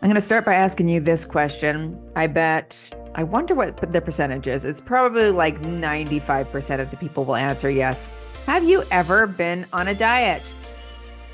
I'm going to start by asking you this question. I wonder what the percentage is. It's probably like 95% of the people will answer yes. Have you ever been on a diet?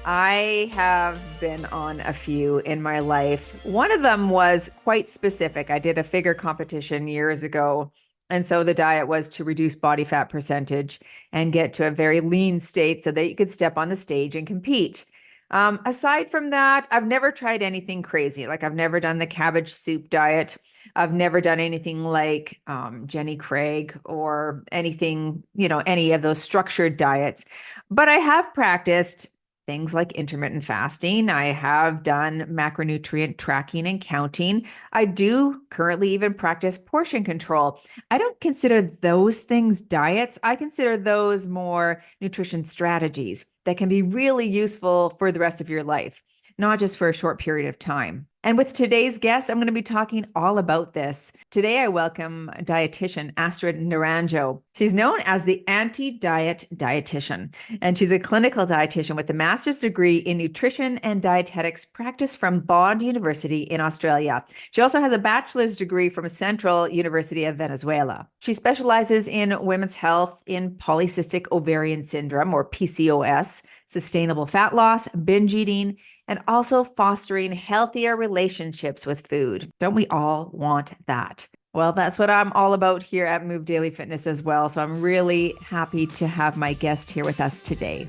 I have been on a few in my life. One of them was quite specific. I did a figure competition years ago. And so the diet was to reduce body fat percentage and get to a very lean state so that you could step on the stage and compete. Aside from that, I've never tried anything crazy. Like I've never done the cabbage soup diet. I've never done anything like Jenny Craig or anything, any of those structured diets. But I have practiced things like intermittent fasting. I have done macronutrient tracking and counting. I do currently even practice portion control. I don't consider those things diets. I consider those more nutrition strategies that can be really useful for the rest of your life, not just for a short period of time. And with today's guest, I'm going to be talking all about this. Today, I welcome dietitian Astrid Naranjo. She's known as the anti-diet dietitian, and she's a clinical dietitian with a master's degree in nutrition and dietetics practiced from Bond University in Australia. She also has a bachelor's degree from Central University of Venezuela. She specializes in women's health in polycystic ovarian syndrome, or PCOS, sustainable fat loss, binge eating, and also fostering healthier relationships with food. Don't we all want that? Well, that's what I'm all about here at Move Daily Fitness as well. So I'm really happy to have my guest here with us today.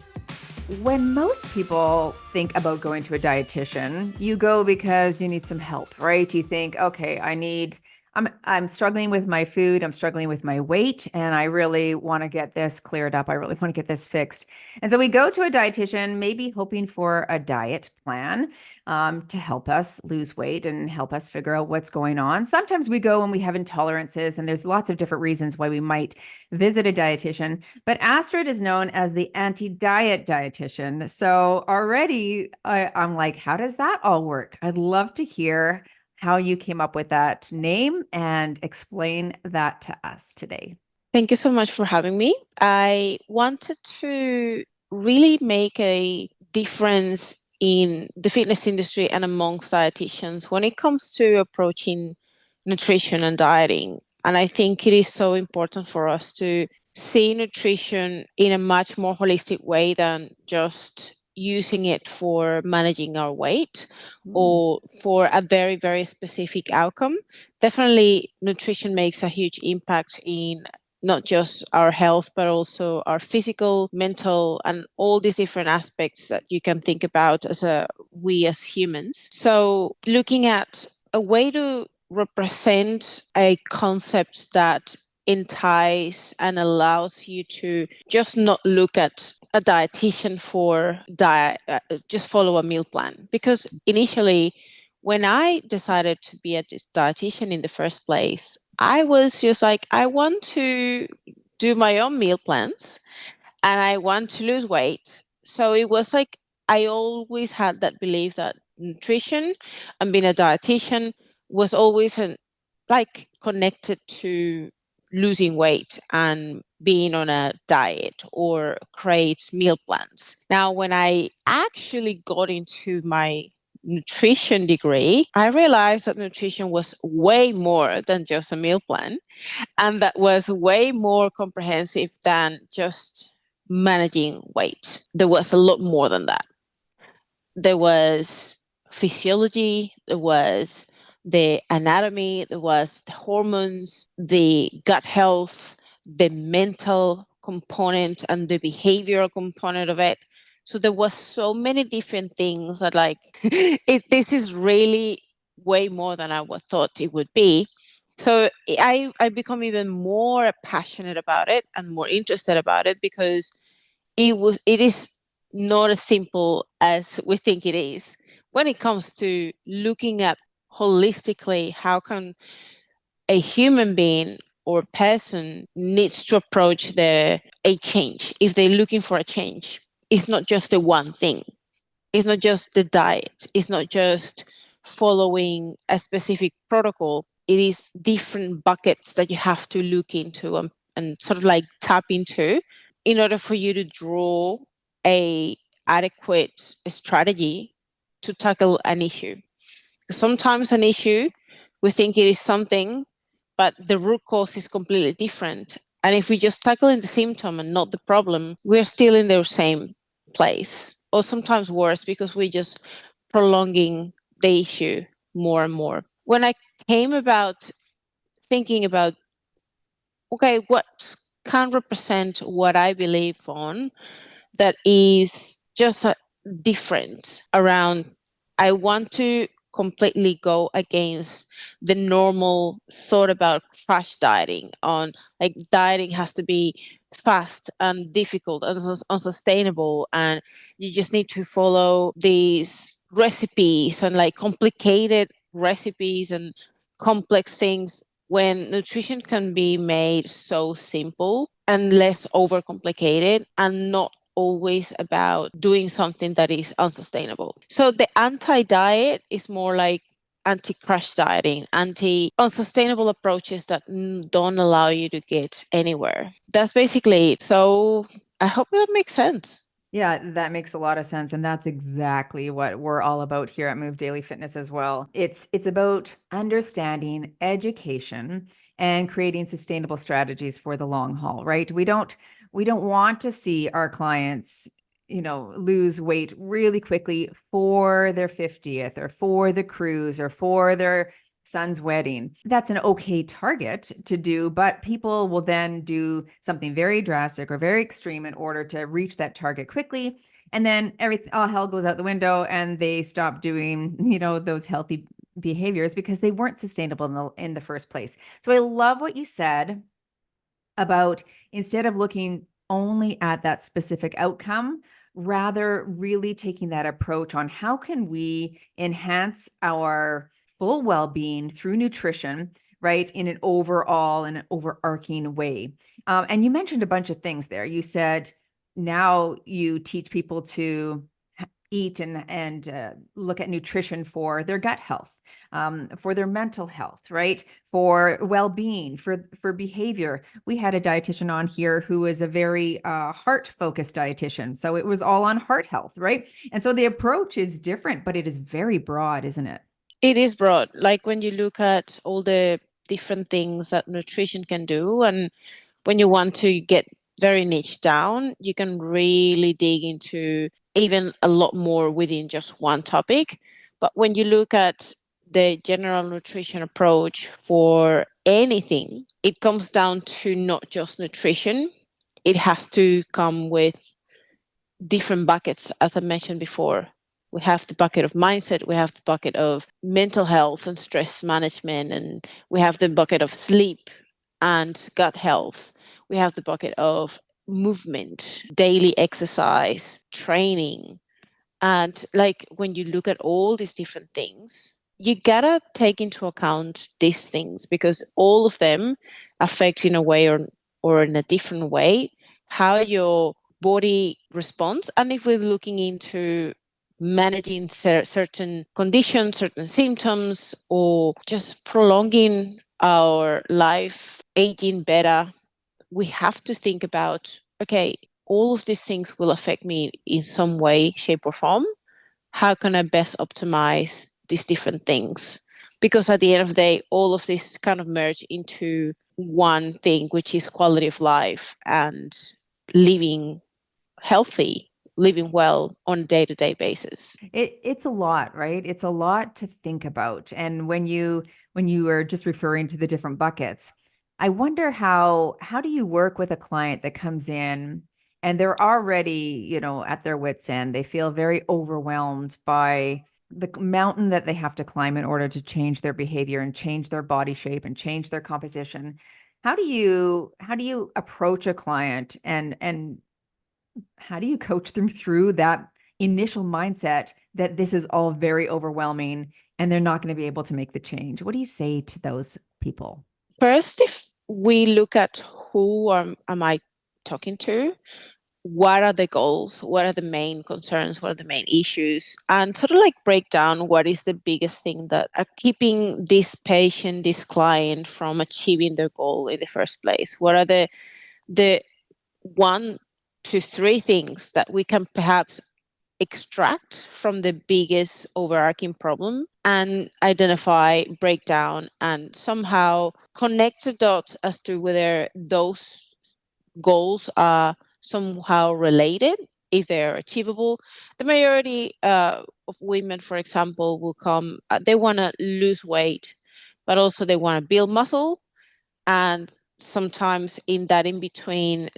When most people think about going to a dietitian, you go because you need some help, right? You think, okay, I'm struggling with my food, I'm struggling with my weight, and I really want to get this cleared up. I really want to get this fixed. And so we go to a dietitian, maybe hoping for a diet plan to help us lose weight and help us figure out what's going on. Sometimes we go when we have intolerances, and there's lots of different reasons why we might visit a dietitian. But Astrid is known as the anti-diet dietitian. So already I'm like, how does that all work? I'd love to hear how you came up with that name and explain that to us today. Thank you so much for having me. I wanted to really make a difference in the fitness industry and amongst dietitians when it comes to approaching nutrition and dieting. And I think it is so important for us to see nutrition in a much more holistic way than just using it for managing our weight or for a very, very specific outcome. Definitely, nutrition makes a huge impact in not just our health, but also our physical, mental, and all these different aspects that you can think about we as humans. So looking at a way to represent a concept that entice and allows you to just not look at a dietitian for diet, just follow a meal plan. Because initially, when I decided to be a dietitian in the first place, I was just like, I want to do my own meal plans and I want to lose weight. So it was like, I always had that belief that nutrition and being a dietitian was always like connected to losing weight and being on a diet or create meal plans. Now, when I actually got into my nutrition degree, I realized that nutrition was way more than just a meal plan, and that was way more comprehensive than just managing weight. There was a lot more than that. There was physiology, there was the anatomy, there was the hormones, the gut health, the mental component and the behavioral component of it. So there was so many different things that this is really way more than I thought it would be. So I become even more passionate about it and more interested about it because it is not as simple as we think it is when it comes to looking at holistically how can a human being or person needs to approach a change if they're looking for a change. It's not just the one thing. It's not just the diet. It's not just following a specific protocol. It is different buckets that you have to look into and sort of like tap into in order for you to draw a adequate strategy to tackle an issue. Sometimes an issue, we think it is something, but the root cause is completely different. And if we just tackle in the symptom and not the problem, we're still in the same place, or sometimes worse, because we're just prolonging the issue more and more. When I came about thinking about, okay, what can represent what I believe on, that is just different around, I want to completely go against the normal thought about crash dieting, on like dieting has to be fast and difficult and unsustainable, and you just need to follow these recipes and like complicated recipes and complex things, when nutrition can be made so simple and less overcomplicated, and not always about doing something that is unsustainable. So the anti-diet is more like anti-crash dieting, anti-unsustainable approaches that don't allow you to get anywhere. That's basically it. So I hope that makes sense. Yeah, that makes a lot of sense. And that's exactly what we're all about here at Move Daily Fitness as well. It's about understanding education and creating sustainable strategies for the long haul, right? We don't want to see our clients, lose weight really quickly for their 50th or for the cruise or for their son's wedding. That's an okay target to do, but people will then do something very drastic or very extreme in order to reach that target quickly. And then all hell goes out the window and they stop doing, those healthy behaviors because they weren't sustainable in the first place. So I love what you said about, instead of looking only at that specific outcome, rather really taking that approach on how can we enhance our full well-being through nutrition, right, in an overarching way. And you mentioned a bunch of things there. You said now you teach people to eat and look at nutrition for their gut health, for their mental health, right? For well-being, for behavior. We had a dietitian on here who is a very heart-focused dietitian. So it was all on heart health, right? And so the approach is different, but it is very broad, isn't it? It is broad. Like when you look at all the different things that nutrition can do, and when you want to get very niche down, you can really dig into even a lot more within just one topic. But when you look at the general nutrition approach for anything, it comes down to not just nutrition. It has to come with different buckets, as I mentioned before. We have the bucket of mindset, we have the bucket of mental health and stress management, and we have the bucket of sleep and gut health. We have the bucket of movement, daily exercise, training. And like when you look at all these different things, you gotta take into account these things, because all of them affect in a way or in a different way how your body responds. And if we're looking into managing certain conditions, certain symptoms, or just prolonging our life, aging better, we have to think about, okay, all of these things will affect me in some way, shape, or form. How can I best optimize these different things? Because at the end of the day, all of this kind of merge into one thing, which is quality of life and living healthy, living well on a day-to-day basis. It's a lot, right? It's a lot to think about. And when you were just referring to the different buckets, I wonder how do you work with a client that comes in and they're already, at their wits' end. They feel very overwhelmed by the mountain that they have to climb in order to change their behavior and change their body shape and change their composition. How do you approach a client and how do you coach them through that initial mindset that this is all very overwhelming and they're not going to be able to make the change? What do you say to those people? First, if we look at who am I talking to, what are the goals, what are the main concerns, what are the main issues, and sort of like break down what is the biggest thing that are keeping this patient, this client from achieving their goal in the first place. What are the 1 to 3 things that we can perhaps extract from the biggest overarching problem and identify, break down, and somehow connect the dots as to whether those goals are somehow related, if they're achievable. The majority of women, for example, will come, they want to lose weight, but also they want to build muscle. And sometimes in that in between,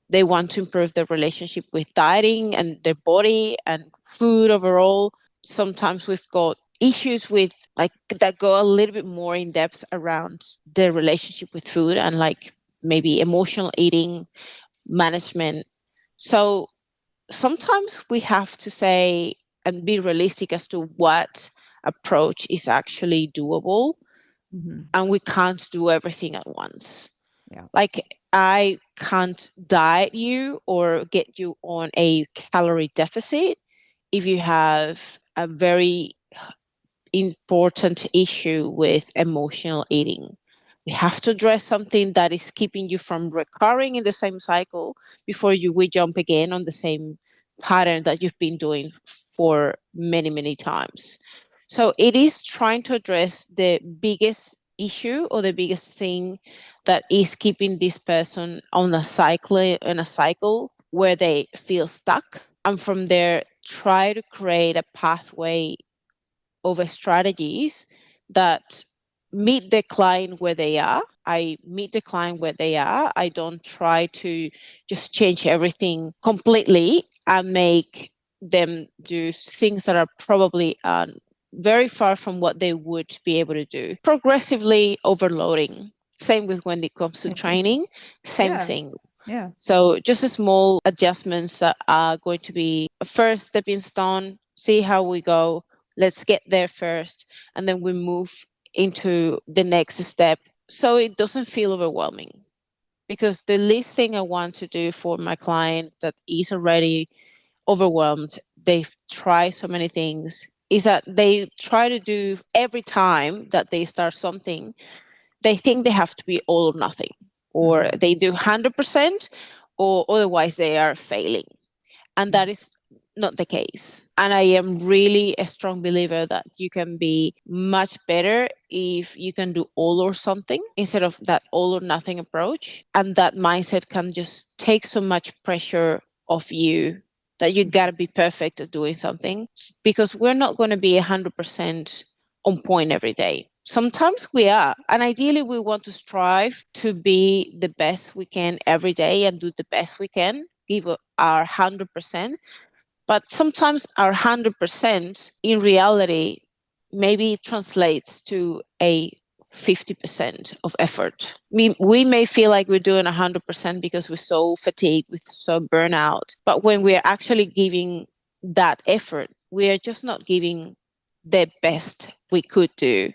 they want to improve their relationship with dieting and their body and food overall. Sometimes we've got issues with like that go a little bit more in depth around their relationship with food and like maybe emotional eating management. So sometimes we have to say and be realistic as to what approach is actually doable, and we can't do everything at once. Yeah. Like I can't diet you or get you on a calorie deficit if you have a very important issue with emotional eating. We have to address something that is keeping you from recurring in the same cycle before we jump again on the same pattern that you've been doing for many, many times. So it is trying to address the biggest issue or the biggest thing that is keeping this person on a cycle where they feel stuck. And from there, try to create a pathway over strategies that meet the client where they are. I meet the client where they are. I don't try to just change everything completely and make them do things that are probably very far from what they would be able to do. Progressively overloading. Same with when it comes to training, same Yeah. thing. Yeah. So just a small adjustments that are going to be a first stepping stone, see how we go. Let's get there first, and then we move into the next step so it doesn't feel overwhelming. Because the least thing I want to do for my client that is already overwhelmed, they've tried so many things, is that they try to do every time that they start something, they think they have to be all or nothing, or they do 100%, or otherwise they are failing. And that is not the case. And I am really a strong believer that you can be much better if you can do all or something instead of that all or nothing approach. And that mindset can just take so much pressure off you that you got to be perfect at doing something, because we're not going to be 100% on point every day. Sometimes we are, and ideally we want to strive to be the best we can every day and do the best we can, give our 100%. But sometimes our 100% in reality maybe translates to a 50% of effort. We may feel like we're doing 100% because we're so fatigued, we're so burnout. But when we're actually giving that effort, we are just not giving the best we could do,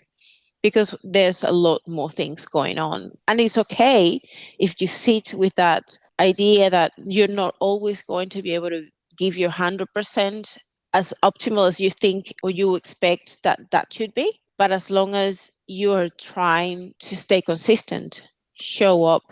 because there's a lot more things going on. And it's okay if you sit with that idea that you're not always going to be able to give your 100% as optimal as you think or you expect that should be. But as long as you're trying to stay consistent, show up,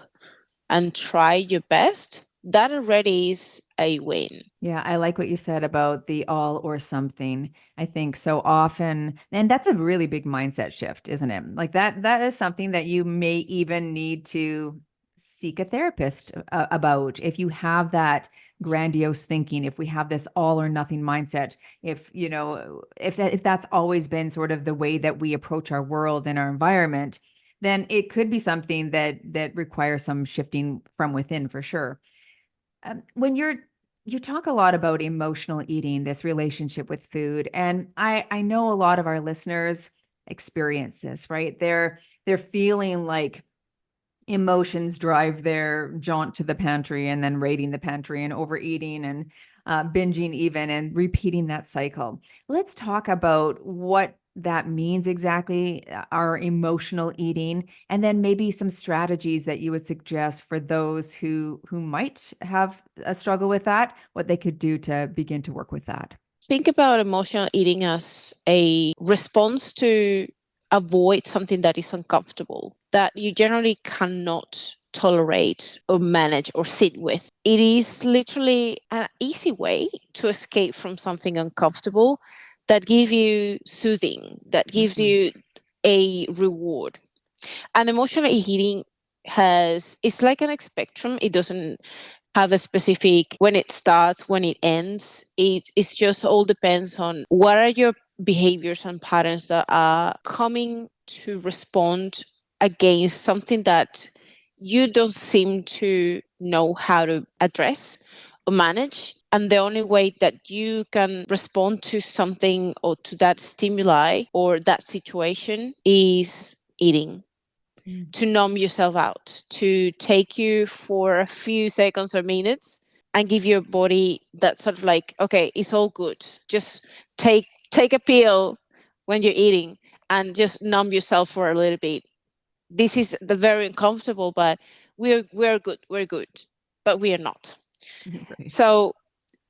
and try your best, that already is a win. Yeah, I like what you said about the all or something. I think so often, and that's a really big mindset shift, isn't it? Like that is something that you may even need to seek a therapist about if you have that grandiose thinking, if we have this all or nothing mindset, if that's always been sort of the way that we approach our world and our environment, then it could be something that requires some shifting from within for sure. When you talk a lot about emotional eating, this relationship with food, and I know a lot of our listeners experience this, right? They're feeling like emotions drive their jaunt to the pantry and then raiding the pantry and overeating and binging even and repeating that cycle. Let's talk about what that means exactly, our emotional eating, and then maybe some strategies that you would suggest for those who might have a struggle with that, what they could do to begin to work with that. Think about emotional eating as a response to avoid something that is uncomfortable, that you generally cannot tolerate or manage or sit with. It is literally an easy way to escape from something uncomfortable that gives you soothing, that gives you a reward. And emotional eating it's like a spectrum. It doesn't have a specific when it starts, when it ends. It's just all depends on what are your behaviors and patterns that are coming to respond against something that you don't seem to know how to address or manage. And the only way that you can respond to something or to that stimuli or that situation is eating, to numb yourself out, to take you for a few seconds or minutes and give your body that sort of like, okay, it's all good. Just take a pill when you're eating and just numb yourself for a little bit. This is the very uncomfortable, but we're good. We're good, but we are not. Right. So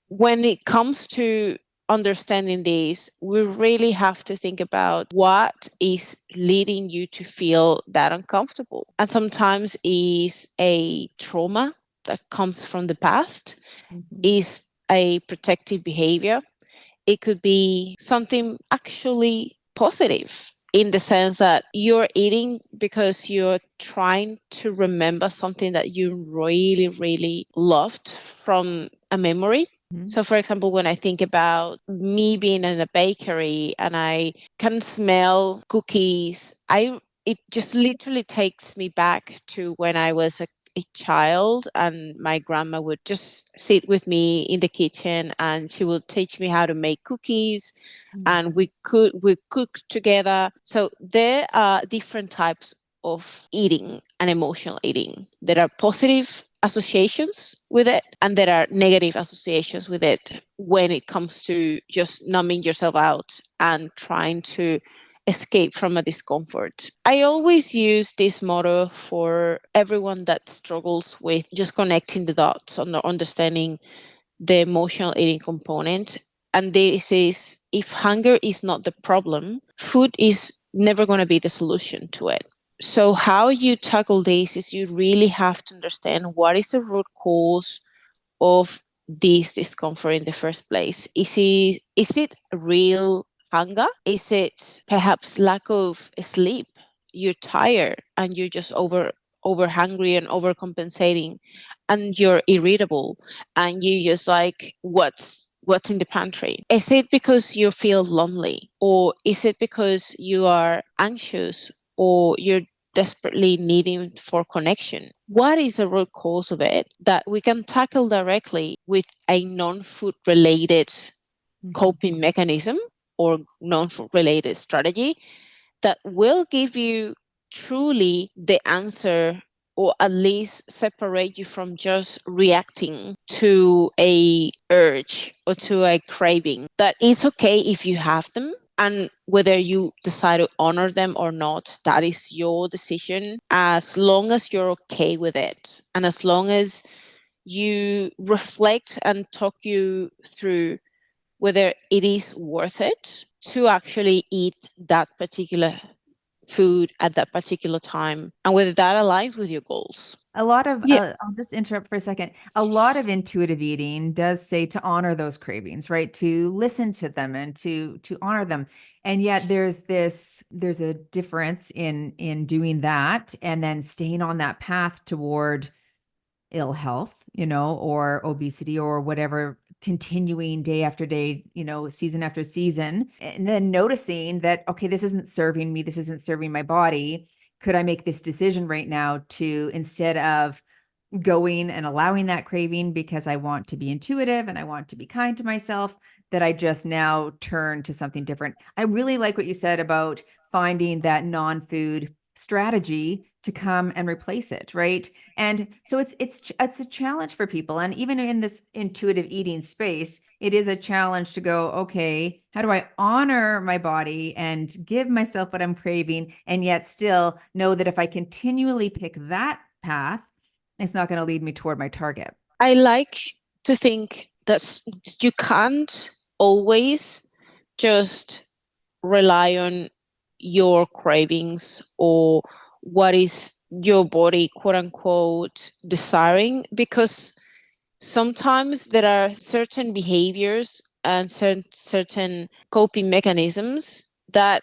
when it comes to understanding this, we really have to think about what is leading you to feel that uncomfortable. And sometimes is a trauma that comes from the past, is a protective behavior. It could be something actually positive in the sense that you're eating because you're trying to remember something that you really, really loved from a memory. So, for example, when I think about me being in a bakery and I can smell cookies, it just literally takes me back to when I was a child and my grandma would just sit with me in the kitchen and she would teach me how to make cookies and we cook together. So there are different types of eating and emotional eating. There are positive associations with it and there are negative associations with it when it comes to just numbing yourself out and trying to escape from a discomfort. I always use this motto for everyone that struggles with just connecting the dots on understanding the emotional eating component. And this is, if hunger is not the problem, food is never going to be the solution to it. So how you tackle this is you really have to understand what is the root cause of this discomfort in the first place. Is it real hunger? Is it perhaps lack of sleep? You're tired and you're just over hungry and overcompensating and you're irritable and you just like what's in the pantry? Is it because you feel lonely or is it because you are anxious or you're desperately needing for connection? What is the root cause of it that we can tackle directly with a non-food related coping mechanism or non-food related strategy that will give you truly the answer or at least separate you from just reacting to a urge or to a craving? That it's okay if you have them, and whether you decide to honor them or not, that is your decision, as long as you're okay with it and as long as you reflect and talk you through whether it is worth it to actually eat that particular food at that particular time and whether that aligns with your goals. A lot of, Yeah. I'll just interrupt for a second. A lot of intuitive eating does say to honor those cravings, right? To listen to them and to honor them. And yet there's a difference in doing that and then staying on that path toward ill health, or obesity or whatever, continuing day after day, season after season, and then noticing that, okay, this isn't serving me, this isn't serving my body. Could I make this decision right now to, instead of going and allowing that craving because I want to be intuitive and I want to be kind to myself, that I just now turn to something different? I really like what you said about finding that non-food strategy to come and replace it, right? And so it's a challenge for people. And even in this intuitive eating space, it is a challenge to go, okay, how do I honor my body and give myself what I'm craving, and yet still know that if I continually pick that path, it's not going to lead me toward my target? I like to think that you can't always just rely on your cravings or what is your body, quote unquote, desiring, because sometimes there are certain behaviors and certain coping mechanisms that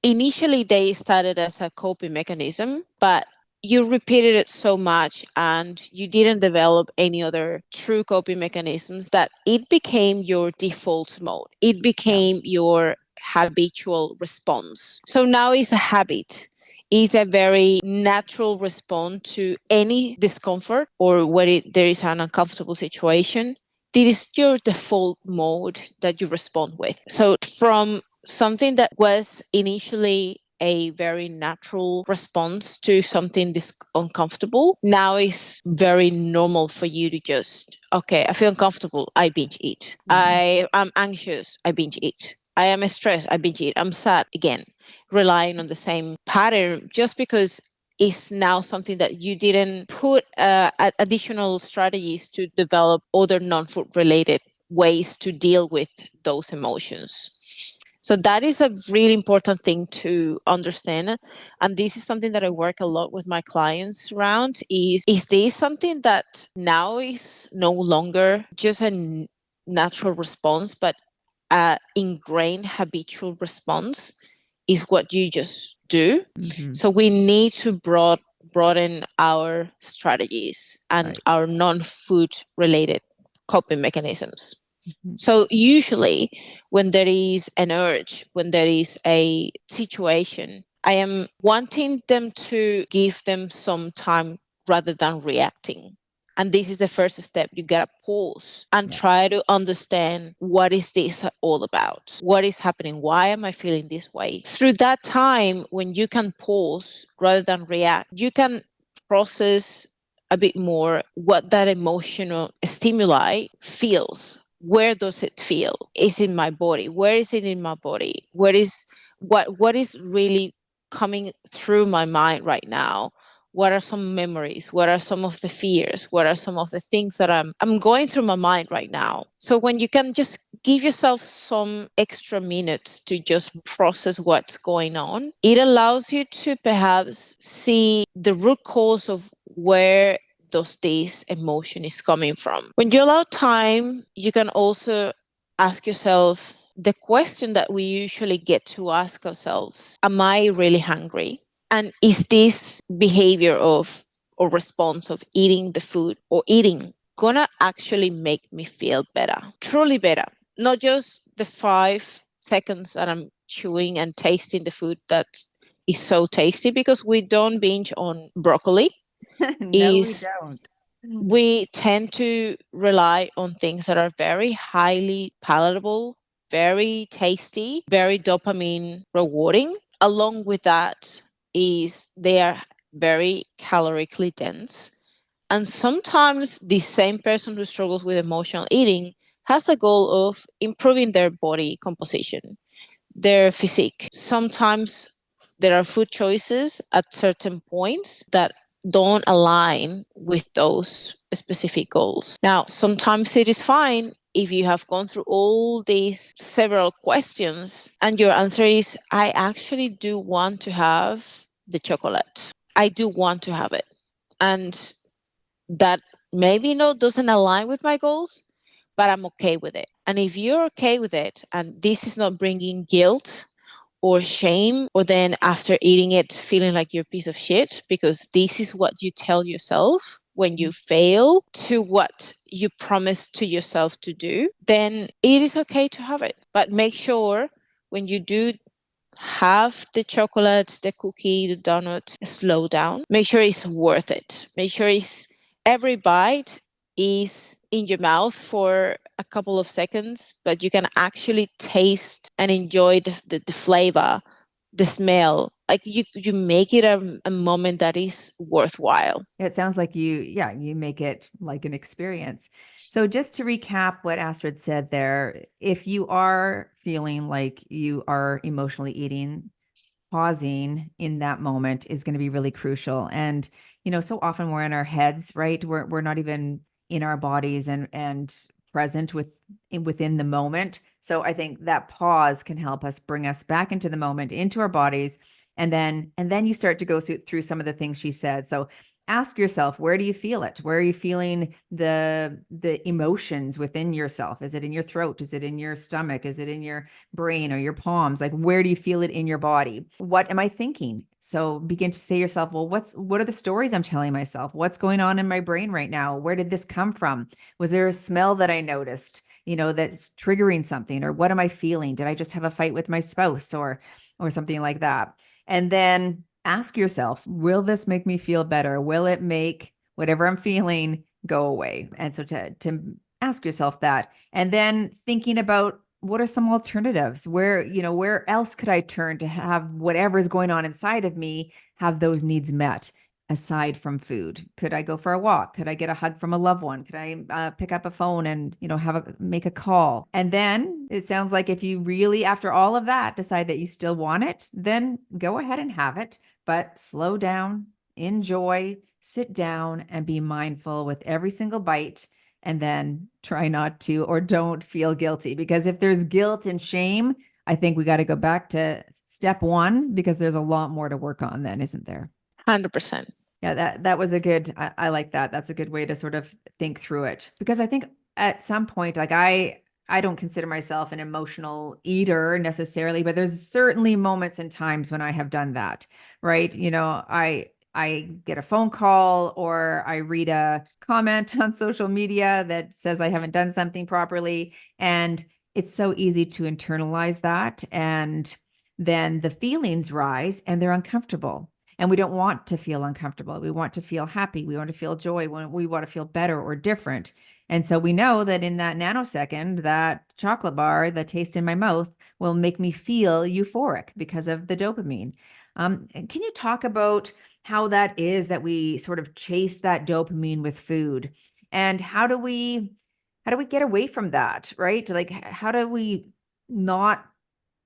initially they started as a coping mechanism, but you repeated it so much and you didn't develop any other true coping mechanisms that it became your default mode. It became your habitual response. So now it's a habit. It's a very natural response to any discomfort or when there is an uncomfortable situation. This is your default mode that you respond with. So from something that was initially a very natural response to something uncomfortable now is very normal for you to just, okay, I feel uncomfortable, I binge eat. I am anxious, I binge eat. I am stressed, I binge eat. I'm sad, again, relying on the same pattern just because it's now something that you didn't put additional strategies to develop other non-food related ways to deal with those emotions. So that is a really important thing to understand. And this is something that I work a lot with my clients around is this something that now is no longer just a natural response, but an ingrained habitual response is what you just do. Mm-hmm. So we need to broaden our strategies and our non-food related coping mechanisms. So usually when there is an urge, when there is a situation, I am wanting them to give them some time rather than reacting. And this is the first step. You gotta pause and try to understand, what is this all about? What is happening? Why am I feeling this way? Through that time, when you can pause rather than react, you can process a bit more what that emotional stimuli feels. Where does it feel? Is in my body? Where is it in my body? What is really coming through my mind right now? What are some memories? What are some of the fears? What are some of the things that I'm going through my mind right now? So when you can just give yourself some extra minutes to just process what's going on, it allows you to perhaps see the root cause of where this emotion is coming from. When you allow time, you can also ask yourself the question that we usually get to ask ourselves: am I really hungry? And is this behavior of or response of eating the food or eating gonna actually make me feel better, truly better? Not just the 5 seconds that I'm chewing and tasting the food that is so tasty, because we don't binge on broccoli. No, we Is don't. we tend to rely on things that are very highly palatable, very tasty, very dopamine rewarding. Along with that is they are very calorically dense. And sometimes the same person who struggles with emotional eating has a goal of improving their body composition, their physique. Sometimes there are food choices at certain points that don't align with those specific goals. Now, sometimes it is fine if you have gone through all these several questions and your answer is, I actually do want to have the chocolate. I do want to have it. And that maybe doesn't align with my goals, but I'm okay with it. And if you're okay with it and this is not bringing guilt or shame, or then after eating it feeling like you're a piece of shit, because this is what you tell yourself when you fail to what you promised to yourself to do, then it is okay to have it. But make sure when you do have the chocolate, the cookie, the donut, slow down. Make sure it's worth it. Make sure it's every bite is in your mouth for a couple of seconds, but you can actually taste and enjoy the flavor, the smell. Like you make it a moment that is worthwhile. It sounds like you make it like an experience. So just to recap what Astrid said there, if you are feeling like you are emotionally eating, pausing in that moment is going to be really crucial. And, so often we're in our heads, right? We're not even in our bodies and present within the moment. So I think that pause can help us bring us back into the moment, into our bodies, And then you start to go through some of the things she said. So ask yourself, where do you feel it? Where are you feeling the emotions within yourself? Is it in your throat? Is it in your stomach? Is it in your brain or your palms? Like, where do you feel it in your body? What am I thinking? So begin to say to yourself, well, what are the stories I'm telling myself? What's going on in my brain right now? Where did this come from? Was there a smell that I noticed, that's triggering something? Or what am I feeling? Did I just have a fight with my spouse or something like that? And then ask yourself, will this make me feel better? Will it make whatever I'm feeling go away? And so to ask yourself that, and then thinking about what are some alternatives? Where else could I turn to have whatever is going on inside of me have those needs met? Aside from food, could I go for a walk? Could I get a hug from a loved one? Could I pick up a phone and make a call? And then it sounds like if you really, after all of that, decide that you still want it, then go ahead and have it, but slow down, enjoy, sit down, and be mindful with every single bite. And then try not to or don't feel guilty, because if there's guilt and shame, I think we got to go back to step one, because there's a lot more to work on then, isn't there? 100%. Yeah, that was a good, I like that. That's a good way to sort of think through it, because I think at some point, like I don't consider myself an emotional eater necessarily, but there's certainly moments and times when I have done that, right? I get a phone call or I read a comment on social media that says I haven't done something properly, and it's so easy to internalize that, and then the feelings rise and they're uncomfortable. And we don't want to feel uncomfortable. We want to feel happy. We want to feel joy. We want to feel better or different. And so we know that in that nanosecond, that chocolate bar, the taste in my mouth, will make me feel euphoric because of the dopamine. Can you talk about how that is that we sort of chase that dopamine with food? And how do we get away from that, right? Like, how do we not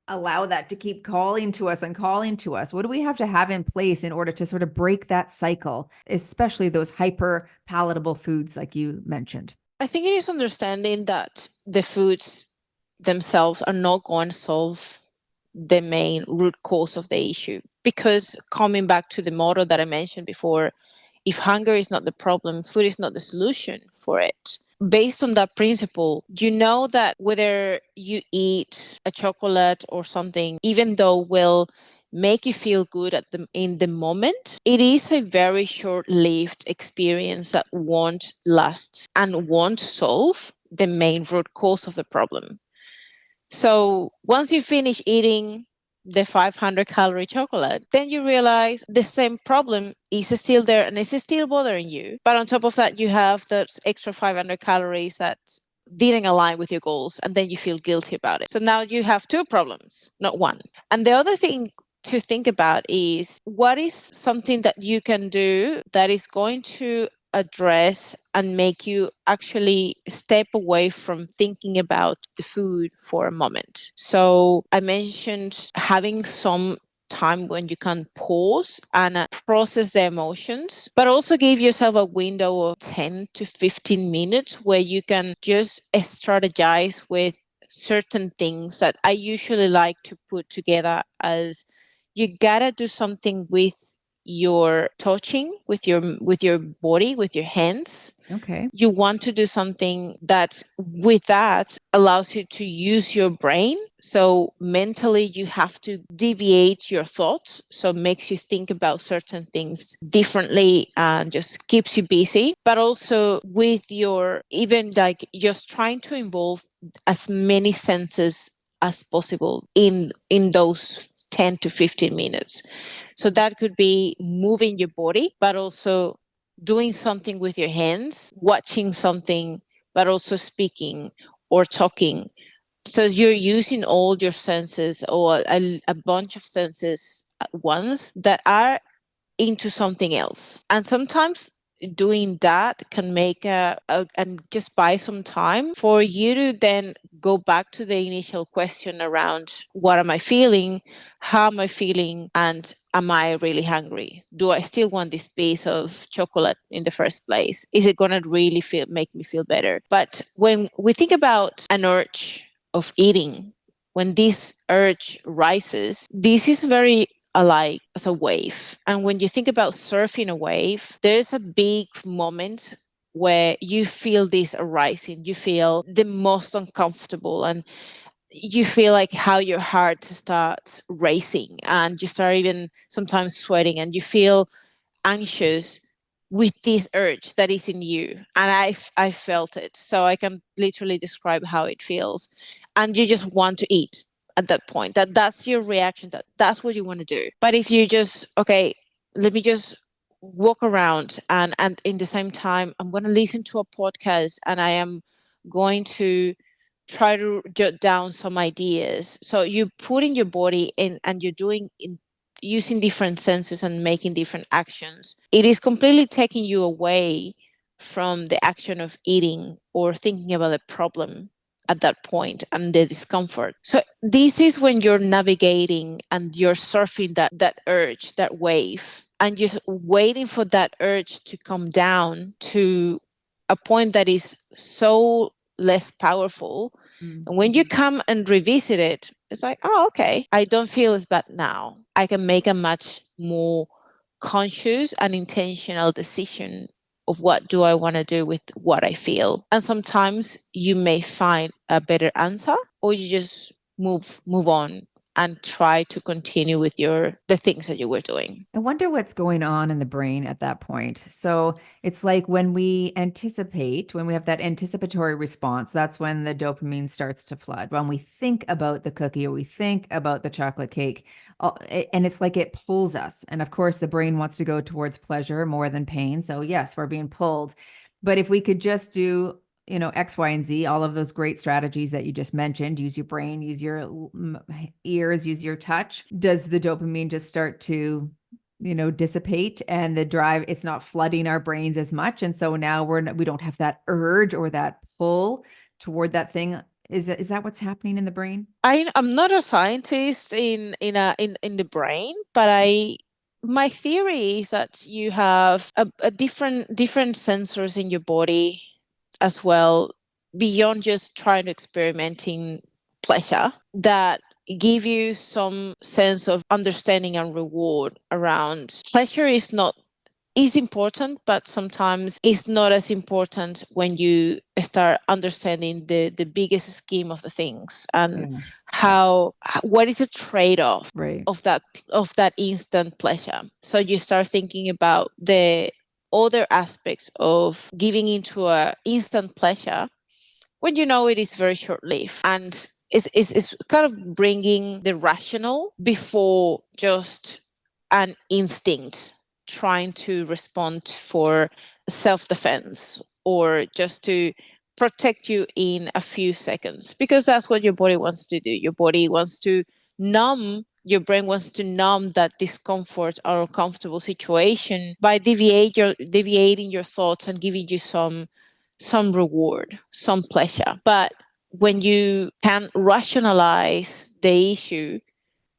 allow that to keep calling to us and calling to us? What do we have to have in place in order to sort of break that cycle, especially those hyper palatable foods like you mentioned? I think it is understanding that the foods themselves are not going to solve the main root cause of the issue. Because coming back to the model that I mentioned before, if hunger is not the problem, food is not the solution for it. Based on that principle, you know that whether you eat a chocolate or something, even though will make you feel good in the moment, it is a very short-lived experience that won't last and won't solve the main root cause of the problem. So once you finish eating the 500-calorie chocolate, then you realize the same problem is still there and it's still bothering you. But on top of that, you have those extra 500 calories that didn't align with your goals, and then you feel guilty about it. So now you have two problems, not one. And the other thing to think about is, what is something that you can do that is going to address and make you actually step away from thinking about the food for a moment. So I mentioned having some time when you can pause and process the emotions, but also give yourself a window of 10 to 15 minutes where you can just strategize with certain things that I usually like to put together as, you gotta do something with your touching, with your body, with your hands. Okay. You want to do something that with that allows you to use your brain. So mentally you have to deviate your thoughts, so it makes you think about certain things differently and just keeps you busy. But also with your, even like just trying to involve as many senses as possible in those 10 to 15 minutes. So that could be moving your body, but also doing something with your hands, watching something, but also speaking or talking. So you're using all your senses, or a bunch of senses at once that are into something else. And sometimes doing that can make and just buy some time for you to then go back to the initial question around, what am I feeling, how am I feeling, and am I really hungry? Do I still want this piece of chocolate in the first place? Is it going to really make me feel better? But when we think about an urge of eating, when this urge rises, this is very alike as a wave. And when you think about surfing a wave, there's a big moment where you feel this arising. You feel the most uncomfortable, and you feel like how your heart starts racing, and you start even sometimes sweating, and you feel anxious with this urge that is in you. And I felt it, so I can literally describe how it feels. And you just want to eat at that point. That's your reaction. That's what you want to do. But if you just, okay, let me just walk around, and in the same time I'm going to listen to a podcast, and I am going to try to jot down some ideas. So you put in your body in, and you're doing in using different senses and making different actions. It is completely taking you away from the action of eating or thinking about the problem at that point and the discomfort. So this is when you're navigating and you're surfing that urge, that wave, and you're waiting for that urge to come down to a point that is so less powerful. And when you come and revisit it, it's like, oh, okay, I don't feel as bad now. I can make a much more conscious and intentional decision of what do I want to do with what I feel. And sometimes you may find a better answer, or you just move on and try to continue with the things that you were doing. I wonder what's going on in the brain at that point. So it's like when we anticipate, when we have that anticipatory response, that's when the dopamine starts to flood. When we think about the cookie or we think about the chocolate cake, and it's like it pulls us. And of course, the brain wants to go towards pleasure more than pain. So yes, we're being pulled. But if we could just do X, Y, and Z, all of those great strategies that you just mentioned, use your brain, use your ears, use your touch, does the dopamine just start to, dissipate, and the drive, it's not flooding our brains as much. And so now we don't have that urge or that pull toward that thing. Is that what's happening in the brain? I'm not a scientist in the brain, but my theory is that you have a different sensors in your body as well, beyond just trying to experimenting pleasure, that give you some sense of understanding and reward around pleasure. Is important, but sometimes it's not as important when you start understanding the biggest scheme of the things, and what is the trade-off Right. of that instant pleasure. So you start thinking about the other aspects of giving into a instant pleasure when you know it is very short-lived, and is kind of bringing the rational before just an instinct trying to respond for self-defense or just to protect you in a few seconds, because that's what your body wants to do. Your brain wants to numb that discomfort or uncomfortable situation by deviating your thoughts and giving you some reward, some pleasure. But when you can rationalize the issue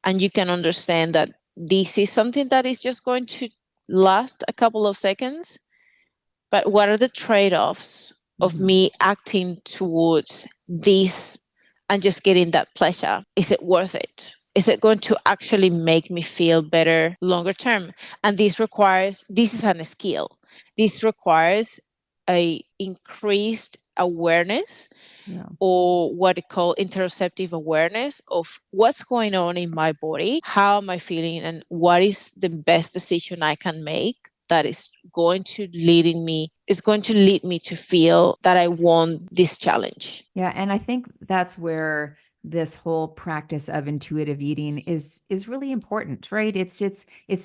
and you can understand that this is something that is just going to last a couple of seconds, but what are the trade-offs of me acting towards this and just getting that pleasure? Is it worth it? Is it going to actually make me feel better longer term? And this is a skill. This requires a increased awareness, Yeah. or what they call interoceptive awareness of what's going on in my body, how am I feeling, and what is the best decision I can make that is going to lead me to feel that I want this challenge. Yeah, and I think that's where this whole practice of intuitive eating is really important, right? It's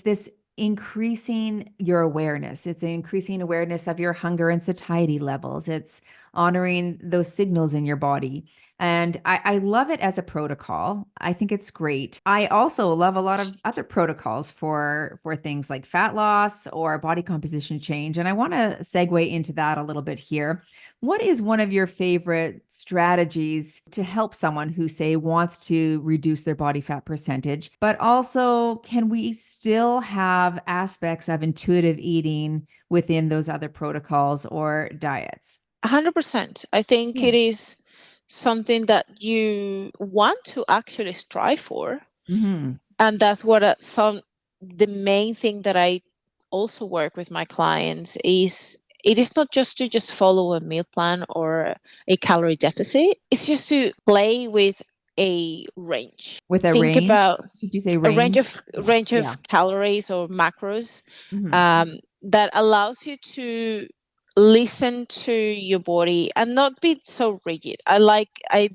this increasing your awareness. It's increasing awareness of your hunger and satiety levels. It's honoring those signals in your body. And I love it as a protocol. I think it's great. I also love a lot of other protocols for things like fat loss or body composition change. And I want to segue into that a little bit here. What is one of your favorite strategies to help someone who, say, wants to reduce their body fat percentage, but also can we still have aspects of intuitive eating within those other protocols or diets? 100%. I think Yeah. it is something that you want to actually strive for. Mm-hmm. And that's what the main thing that I also work with my clients is, it is not just to just follow a meal plan or a calorie deficit. It's just to play with a range. With a Think range? about Did you say a range? range Yeah. of calories or macros, Hmm. that allows you to listen to your body and not be so rigid. I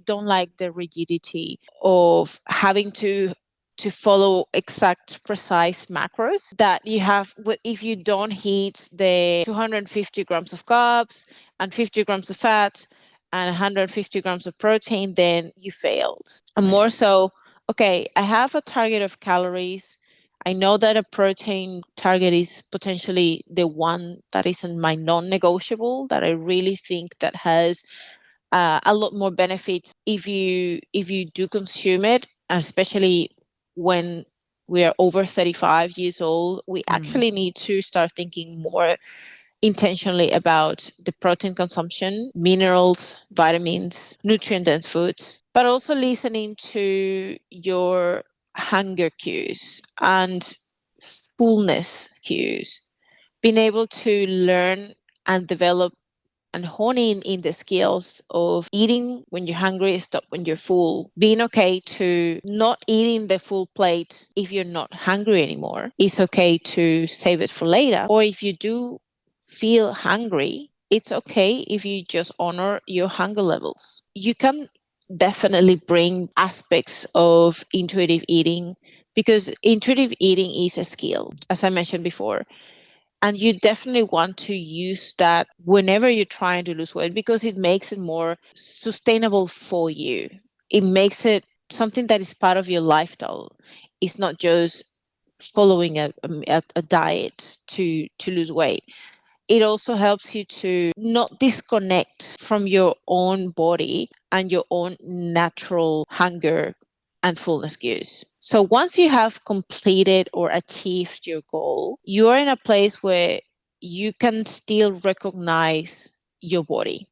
don't like the rigidity of having to follow exact precise macros that you have if you don't hit the 250 grams of carbs and 50 grams of fat and 150 grams of protein, then you failed. And Right. more so, okay, I have a target of calories. I know that a protein target is potentially the one that isn't my non-negotiable, that I really think that has a lot more benefits if you do consume it, especially when we are over 35 years old. We Mm. actually need to start thinking more intentionally about the protein consumption, minerals, vitamins, nutrient dense foods, but also listening to your hunger cues and fullness cues, being able to learn and develop and honing in the skills of eating when you're hungry, stop when you're full, being okay to not eating the full plate if you're not hungry anymore. It's okay to save it for later. Or if you do feel hungry, it's okay if you just honor your hunger levels. You can definitely bring aspects of intuitive eating, because intuitive eating is a skill, as I mentioned before. And you definitely want to use that whenever you're trying to lose weight, because it makes it more sustainable for you. It makes it something that is part of your lifestyle. It's not just following a diet to lose weight. It also helps you to not disconnect from your own body and your own natural hunger and fullness cues. So once you have completed or achieved your goal, you are in a place where you can still recognize your body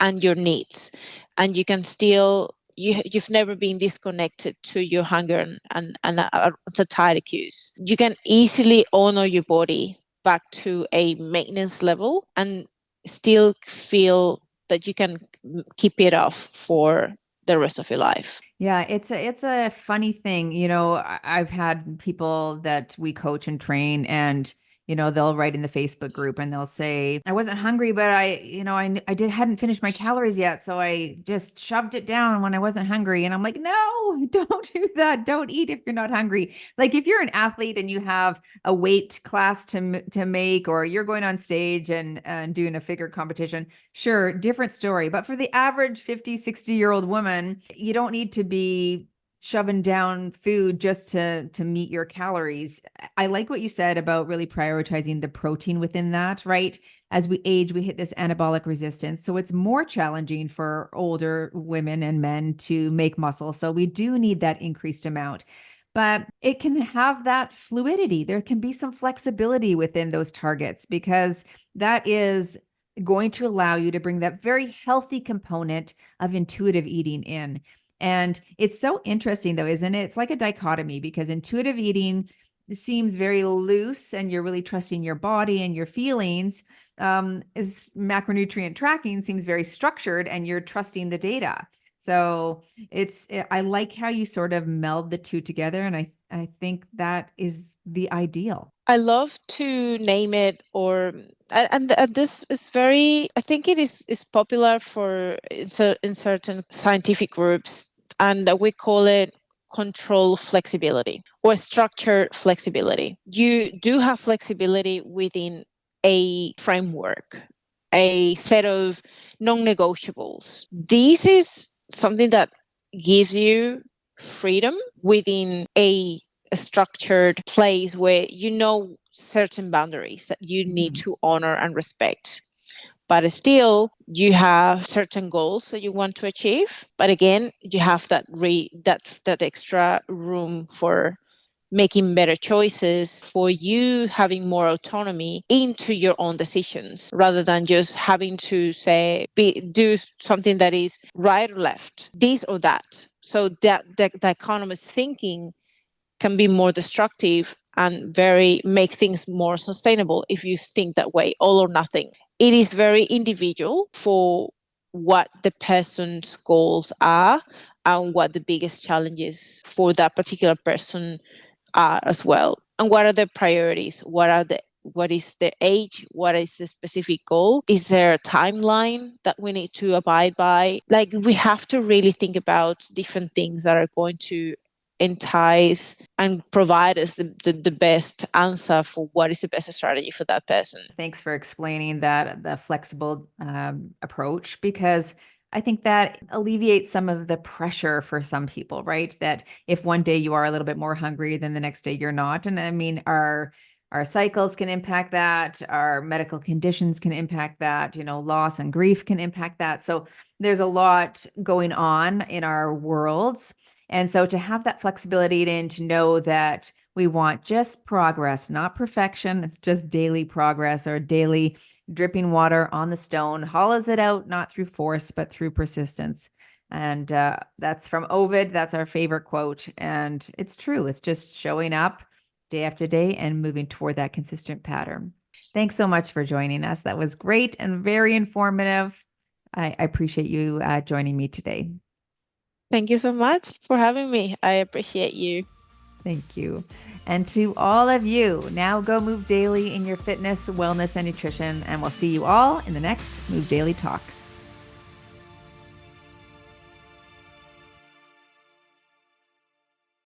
and your needs, and you can still you've never been disconnected to your hunger and satiety cues. You can easily honor your body back to a maintenance level and still feel that you can keep it off for the rest of your life. Yeah, it's a funny thing. I've had people that we coach and train, and they'll write in the Facebook group and they'll say, "I wasn't hungry, but I did hadn't finished my calories yet, so I just shoved it down when I wasn't hungry." And I'm like, "No, don't do that. Don't eat if you're not hungry." Like if you're an athlete and you have a weight class to make, or you're going on stage and doing a figure competition, sure, different story. But for the average 50, 60-year-old woman, you don't need to be shoving down food just to meet your calories. I like what you said about really prioritizing the protein within that, right? As we age, we hit this anabolic resistance. So it's more challenging for older women and men to make muscle. So we do need that increased amount. But it can have that fluidity. There can be some flexibility within those targets, because that is going to allow you to bring that very healthy component of intuitive eating in. And it's so interesting, though, isn't it? It's like a dichotomy, because intuitive eating seems very loose and you're really trusting your body and your feelings. Is macronutrient tracking seems very structured and you're trusting the data. So I like how you sort of meld the two together. And I think that is the ideal. I love to name it, or and this is very. I think it is popular for in certain scientific groups, and we call it control flexibility or structured flexibility. You do have flexibility within a framework, a set of non-negotiables. This is something that gives you freedom within a structured place where you know certain boundaries that you need Mhm. to honor and respect. But still, you have certain goals that you want to achieve. But again, you have that extra room for making better choices, for you having more autonomy into your own decisions, rather than just having to do something that is right or left, this or that. So that economist thinking can be more destructive and make things more sustainable if you think that way, all or nothing. It is very individual for what the person's goals are and what the biggest challenges for that particular person are as well. And what are the priorities? What is the age? What is the specific goal? Is there a timeline that we need to abide by? Like, we have to really think about different things that are going to entice and provide us the best answer for what is the best strategy for that person. Thanks for explaining that, the flexible approach, because I think that alleviates some of the pressure for some people, right? That if one day you are a little bit more hungry, then the next day you're not. And I mean, our cycles can impact that. Our medical conditions can impact that. Loss and grief can impact that. So there's a lot going on in our worlds. And so to have that flexibility and to know that we want just progress, not perfection. It's just daily progress or daily dripping water on the stone, hollows it out, not through force, but through persistence. And that's from Ovid. That's our favorite quote. And it's true. It's just showing up day after day and moving toward that consistent pattern. Thanks so much for joining us. That was great and very informative. I appreciate you joining me today. Thank you so much for having me. I appreciate you. Thank you. And to all of you, now go move daily in your fitness, wellness, and nutrition. And we'll see you all in the next Move Daily Talks.